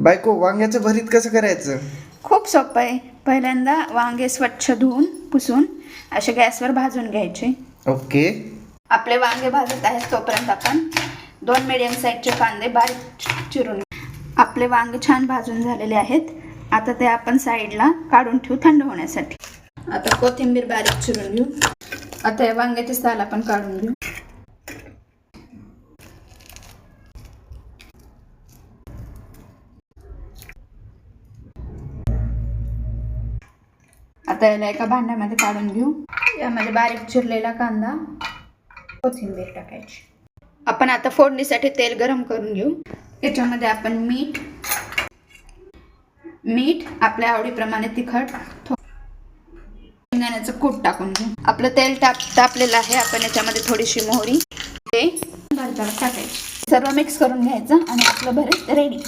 बायको, वांग्याचं भरीत कसं करायचं? खूप सोपं आहे. पहिल्यांदा वांगे स्वच्छ धुवून पुसून असे गॅसवर भाजून घ्यायचे. ओके. आपले वांगे भाजत आहेत तोपर्यंत आपण 2 मीडियम साईजचे कांदे बारीक चिरून. आपले वांगे छान भाजून झालेले आहेत. आता ते आपण साईडला काढून ठेवू थंड होण्यासाठी. आता कोथिंबीर बारीक चिरून घेऊ. आता या वांग्याची साल आपण काढून घेऊ. आता याला एका भांड्यामध्ये काढून घेऊ. यामध्ये बारीक चिरलेला कांदा, कोथिंबीर टाकायची. आपण आता फोडणीसाठी तेल गरम करून घेऊ. याच्यामध्ये आपण मीठ आपल्या आवडीप्रमाणे, तिखट, शेंगदाण्याचं कूट टाकून घेऊ. आपलं तेल तापलेलं आहे. आपण याच्यामध्ये थोडीशी मोहरी, ते भरताला टाकायची. सर्व मिक्स करून घ्यायचं आणि आपलं भरीत रेडी.